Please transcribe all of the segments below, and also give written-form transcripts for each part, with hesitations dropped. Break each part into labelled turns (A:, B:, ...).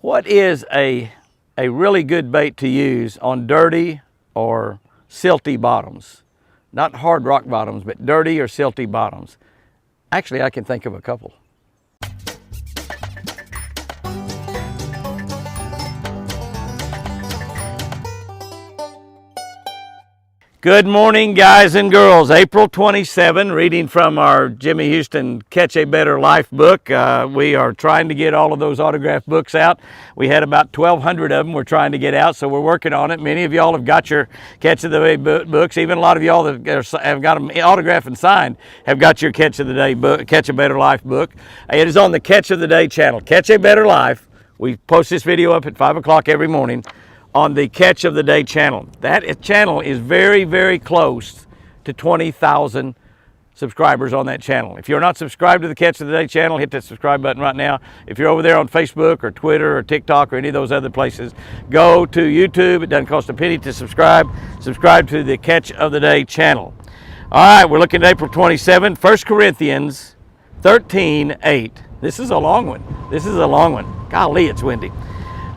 A: What is a really good bait to use on dirty or silty bottoms? Not hard rock bottoms, but dirty or silty bottoms. Actually, I can think of a couple. Good morning, guys and girls. April 27, reading from our Jimmy Houston Catch a Better Life book. We are trying to get all of those autographed books out. We had about 1,200 of them we're trying to get out, so we're working on it. Many of y'all have got your Catch of the Day books. Even a lot of y'all that have got them autographed and signed have got your Catch of the Day book, Catch a Better Life book. It is on the Catch of the Day channel. Catch a Better Life. We post this video up at 5 o'clock every morning on the Catch of the Day channel. That channel is very, very close to 20,000 subscribers on that channel. If you're not subscribed to the Catch of the Day channel, hit that subscribe button right now. If you're over there on Facebook or Twitter or TikTok or any of those other places, go to YouTube. It doesn't cost a penny to subscribe. Subscribe to the Catch of the Day channel. All right, we're looking at April 27, 1 Corinthians 13:8. This is a long one. Golly, it's windy.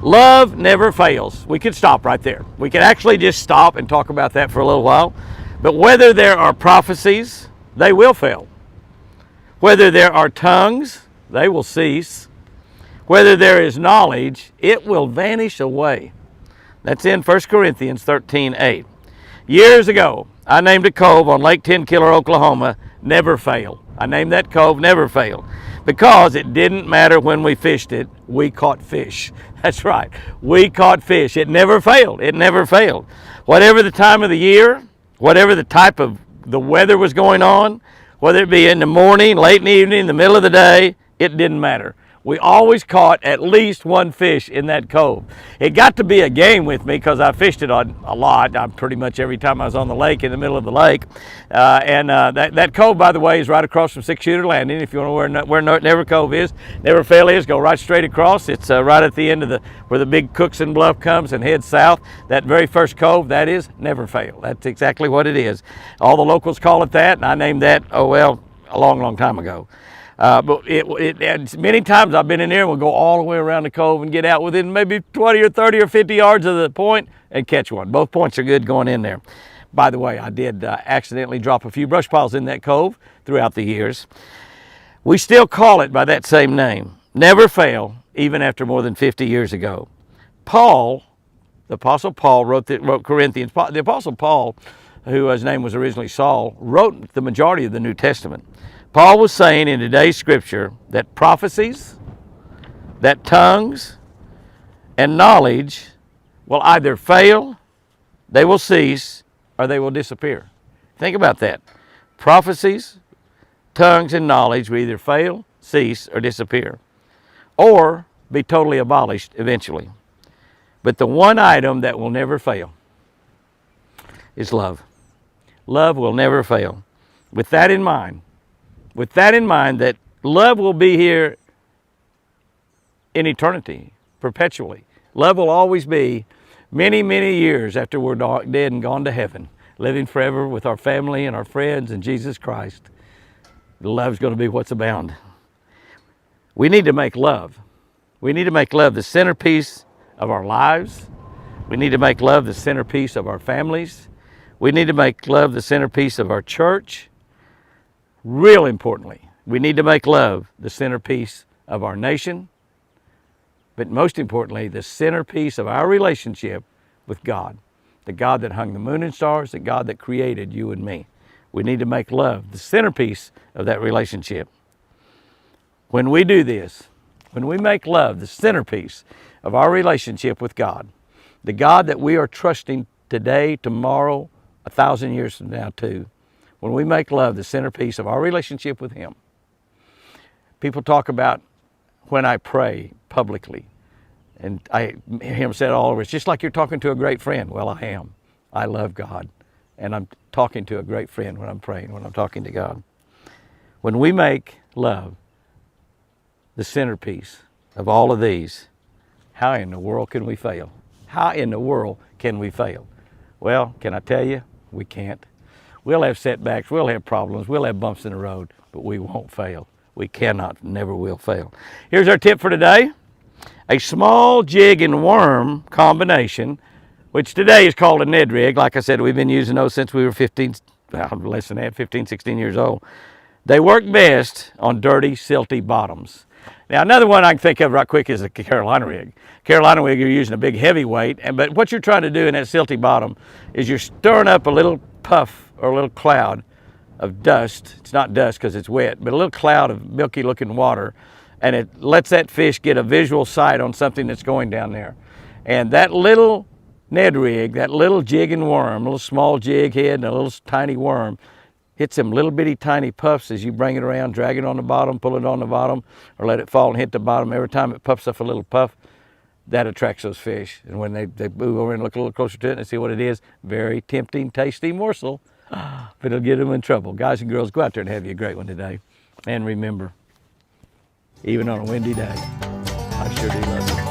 A: Love never fails. We could stop right there. We could actually just stop and talk about that for a little while. But whether there are prophecies, they will fail. Whether there are tongues, they will cease. Whether there is knowledge, it will vanish away. That's in 1 Corinthians 13:8. Years ago, I named a cove on Lake Tenkiller, Oklahoma, Never Fail. I named that cove Never Fail because it didn't matter when we fished it, we caught fish. That's right, we caught fish. It never failed. It never failed. Whatever the time of the year, whatever the type of the weather was going on, whether it be in the morning, late in the evening, the middle of the day, it didn't matter. We always caught at least one fish in that cove. It got to be a game with me because I fished it on a lot. Pretty much every time I was on the lake, in the middle of the lake. That cove, by the way, is right across from 6-Shooter Landing. If you want to know where Never Cove is, Never Fail is, go right straight across. It's right at the end of where the big Cookson Bluff comes and heads south. That very first cove, that is Never Fail. That's exactly what it is. All the locals call it that, and I named that, a long time ago. But many times I've been in there and we'll go all the way around the cove and get out within maybe 20 or 30 or 50 yards of the point and catch one. Both points are good going in there. By the way, I did accidentally drop a few brush piles in that cove throughout the years. We still call it by that same name, Never Fail, even after more than 50 years ago. Paul, the Apostle Paul, wrote Corinthians. The Apostle Paul, whose name was originally Saul, wrote the majority of the New Testament. Paul was saying in today's scripture that prophecies, that tongues, and knowledge will either fail, they will cease, or they will disappear. Think about that. Prophecies, tongues, and knowledge will either fail, cease, or disappear, or be totally abolished eventually. But the one item that will never fail is love. Love will never fail. With that in mind, that love will be here in eternity, perpetually. Love will always be many, many years after we're dead and gone to heaven, living forever with our family and our friends and Jesus Christ. Love's going to be what's abound. We need to make love. We need to make love the centerpiece of our lives. We need to make love the centerpiece of our families. We need to make love the centerpiece of our church. Real importantly, we need to make love the centerpiece of our nation, but most importantly, the centerpiece of our relationship with God, the God that hung the moon and stars, the God that created you and me. We need to make love the centerpiece of that relationship. When we do this, when we make love the centerpiece of our relationship with God, the God that we are trusting today, tomorrow, 1,000 years from now too, when we make love the centerpiece of our relationship with Him. People talk about when I pray publicly, and I hear Him say it all over, it's just like you're talking to a great friend. Well, I am. I love God, and I'm talking to a great friend when I'm praying, when I'm talking to God. When we make love the centerpiece of all of these, how in the world can we fail? How in the world can we fail? Well, can I tell you? We can't. We'll have setbacks, we'll have problems, we'll have bumps in the road, but we won't fail. We cannot, never will fail. Here's our tip for today. A small jig and worm combination, which today is called a Ned rig. Like I said, we've been using those since we were 15, well, less than that, 15, 16 years old. They work best on dirty, silty bottoms. Now, another one I can think of right quick is a Carolina rig. Carolina rig, you're using a big heavy weight, but what you're trying to do in that silty bottom is you're stirring up a little puff or a little cloud of dust. It's not dust because it's wet, but a little cloud of milky looking water, and it lets that fish get a visual sight on something that's going down there. And that little Ned rig, that little jig and worm, a little small jig head and a little tiny worm, hits them little bitty tiny puffs as you bring it around, drag it on the bottom, pull it on the bottom, or let it fall and hit the bottom. Every time it puffs up a little puff, that attracts those fish. And when they move over and look a little closer to it and see what it is, very tempting, tasty morsel, but it'll get them in trouble. Guys and girls, go out there and have you a great one today. And remember, even on a windy day, I sure do love you.